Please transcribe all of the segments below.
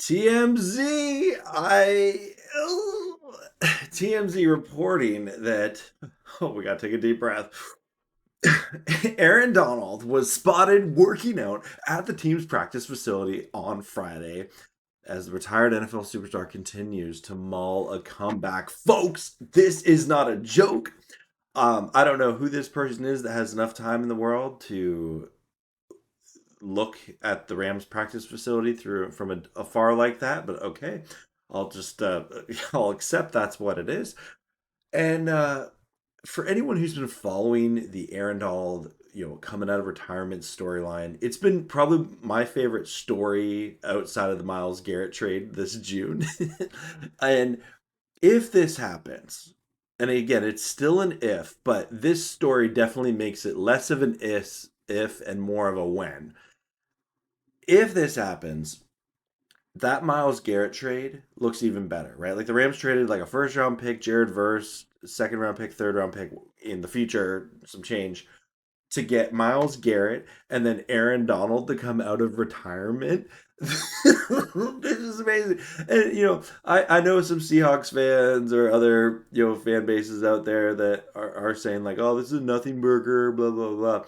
TMZ, TMZ reporting that, oh, we gotta take a deep breath. Aaron Donald was spotted working out at the team's practice facility on Friday as the retired NFL superstar continues to mull a comeback. Folks, this is not a joke. I don't know who this person is that has enough time in the world to look at the Rams practice facility through from afar like that, but okay. I'll just I'll accept that's what it is. And for anyone who's been following the Aaron Donald, coming out of retirement storyline, it's been probably my favorite story outside of the Myles Garrett trade this June. And if this happens, and again, it's still an if, but this story definitely makes it less of an if and more of a when. If this happens, that Myles Garrett trade looks even better, right? Like the Rams traded like a first round pick, Jared Verse, second round pick, third round pick in the future, some change to get Myles Garrett and then Aaron Donald to come out of retirement. This is amazing. And I know some Seahawks fans or other, fan bases out there that are saying like, oh, this is a nothing burger, blah blah blah.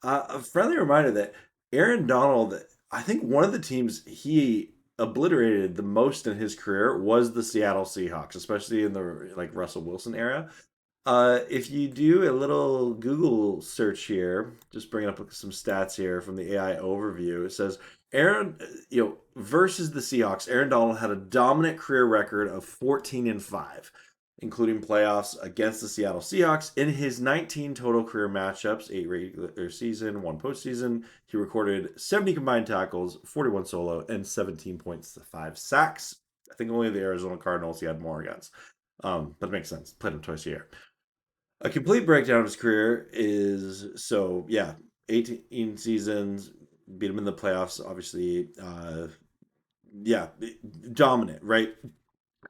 A friendly reminder that Aaron Donald, I think one of the teams he obliterated the most in his career was the Seattle Seahawks, especially in the like Russell Wilson era. If you do a little Google search here, just bringing up some stats here from the AI overview, it says Aaron, versus the Seahawks, Aaron Donald had a dominant career record of 14-5, including playoffs against the Seattle Seahawks. In his 19 total career matchups, 8 regular season, 1 postseason, he recorded 70 combined tackles, 41 solo, and 17 points, 5 sacks. I think only the Arizona Cardinals he had more against. But it makes sense. Played him twice a year. A complete breakdown of his career is 18 seasons, beat him in the playoffs, obviously. Yeah, dominant, right?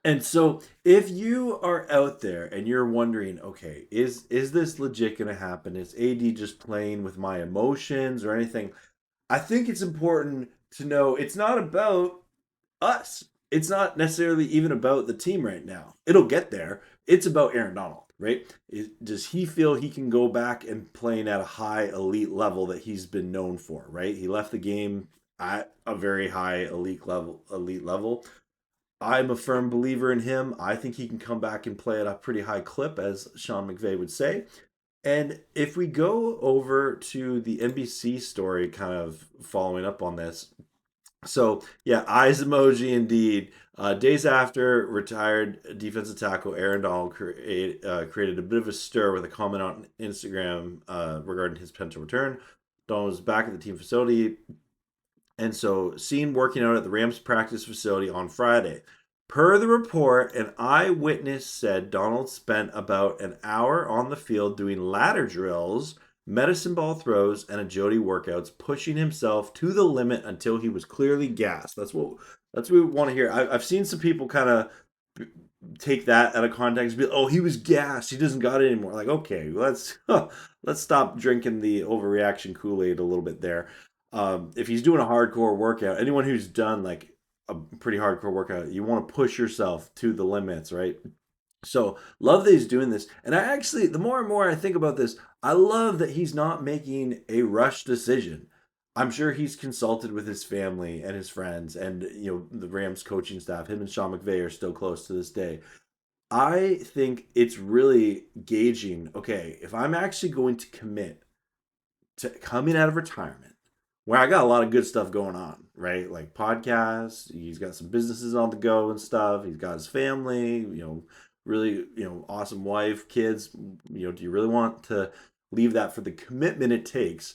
And so if you are out there and you're wondering, okay, is this legit going to happen? Is AD just playing with my emotions or anything? I think it's important to know it's not about us. It's not necessarily even about the team right now. It'll get there. It's about Aaron Donald, right? Does he feel he can go back and playing at a high elite level that he's been known for, right? He left the game at a very high elite level. I'm a firm believer in him. I think he can come back and play at a pretty high clip, as Sean McVay would say. And if we go over to the NBC story, kind of following up on this, so yeah, eyes emoji indeed. Days after retired defensive tackle Aaron Donald created a bit of a stir with a comment on Instagram regarding his potential return. Donald was back at the team facility, and so seen working out at the Rams practice facility on Friday. Per the report, an eyewitness said Donald spent about an hour on the field doing ladder drills, medicine ball throws, and agility workouts, pushing himself to the limit until he was clearly gassed. That's what we want to hear. I've seen some people kind of take that out of context. Be, oh, he was gassed. He doesn't got it anymore. Like, okay, let's stop drinking the overreaction Kool Aid a little bit there. If he's doing a hardcore workout, anyone who's done like a pretty hardcore workout, you want to push yourself to the limits, right? So love that he's doing this. And I actually, the more and more I think about this, I love that he's not making a rush decision. I'm sure he's consulted with his family and his friends and the Rams coaching staff. Him and Sean McVay are still close to this day. I think it's really gauging, okay, if I'm actually going to commit to coming out of retirement, where I got a lot of good stuff going on, right? Like podcasts, he's got some businesses on the go and stuff. He's got his family, really, awesome wife, kids. Do you really want to leave that for the commitment it takes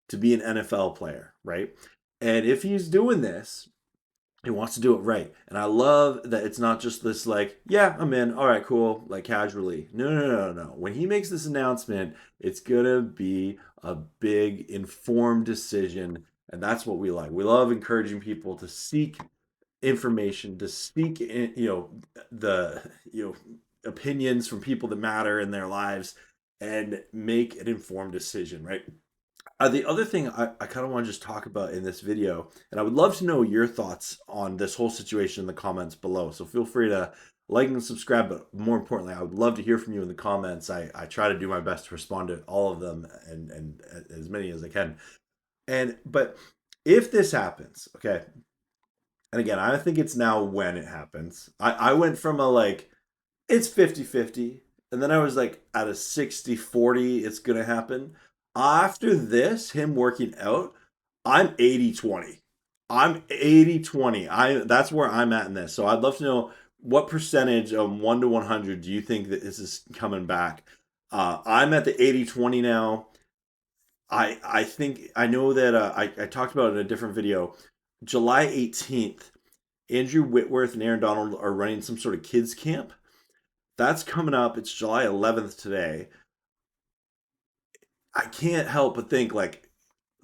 to be an NFL player, right? And if he's doing this, he wants to do it right. And I love that it's not just this like, yeah, I'm in. All right, cool, like casually. No, no, no, no, no. When he makes this announcement, it's gonna be a big informed decision, and that's what we like. We love encouraging people to seek information, to seek the opinions from people that matter in their lives and make an informed decision, right? The other thing I kind of want to just talk about in this video, and I would love to know your thoughts on this whole situation in the comments below. So feel free to like and subscribe, but more importantly, I would love to hear from you in the comments. I try to do my best to respond to all of them and as many as I can. But if this happens, okay, and again, I think it's now when it happens. I went from a like, it's 50-50, and then I was like at a 60-40, it's going to happen. After this, him working out, I'm 80-20. I'm 80-20. That's where I'm at in this. So I'd love to know what percentage of 1 to 100 do you think that this is coming back? I'm at the 80-20 now. I think I know that I talked about it in a different video. July 18th, Andrew Whitworth and Aaron Donald are running some sort of kids camp. That's coming up. It's July 11th today. I can't help but think like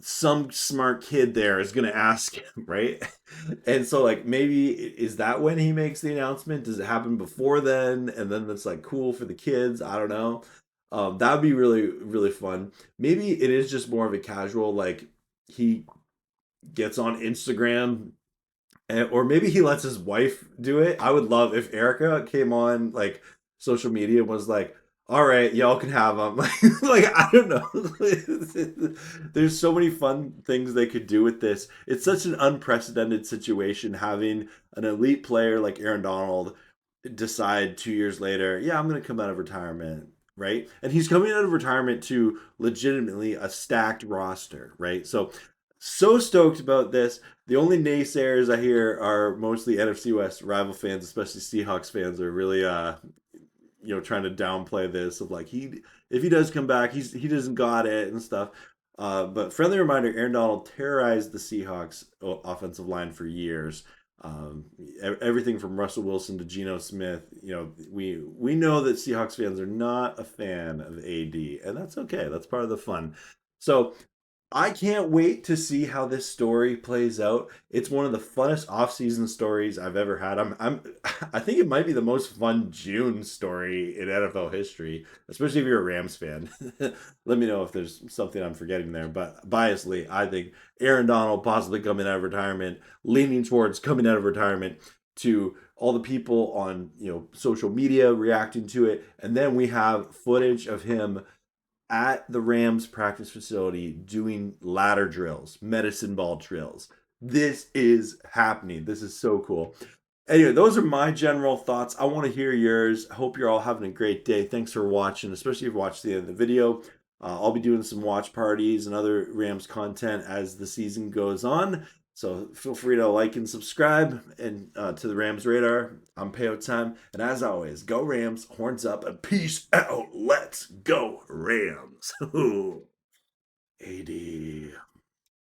some smart kid there is going to ask him, right? And so like maybe is that when he makes the announcement? Does it happen before then? And then it's like cool for the kids. I don't know. That would be really really fun. Maybe it is just more of a casual like he gets on Instagram or maybe he lets his wife do it. I would love if Erica came on like social media and was like, "All right, y'all can have them." Like I don't know. There's so many fun things they could do with this. It's such an unprecedented situation having an elite player like Aaron Donald decide 2 years later, yeah, I'm going to come out of retirement, right? And he's coming out of retirement to legitimately a stacked roster, right? So stoked about this. The only naysayers I hear are mostly NFC West rival fans, especially Seahawks fans, are really trying to downplay this of like he if he does come back, he doesn't got it and stuff. But friendly reminder: Aaron Donald terrorized the Seahawks offensive line for years. Um, Everything from Russell Wilson to Geno Smith. We know that Seahawks fans are not a fan of AD, and that's okay. That's part of the fun. So I can't wait to see how this story plays out. It's one of the funnest off-season stories I've ever had. I think it might be the most fun June story in NFL history, especially if you're a Rams fan. Let me know if there's something I'm forgetting there. But biasly, I think Aaron Donald possibly coming out of retirement, leaning towards coming out of retirement to all the people on, social media reacting to it, and then we have footage of him at the Rams practice facility doing ladder drills, medicine ball drills. This is happening. This is so cool. Anyway, those are my general thoughts. I want to hear yours. I hope you're all having a great day. Thanks for watching, especially if you watched the end of the video. I'll be doing some watch parties and other Rams content as the season goes on. So feel free to like and subscribe and to the Rams Radar. I'm Payout Time. And as always, go Rams, horns up, and peace out. Let's go Rams. AD.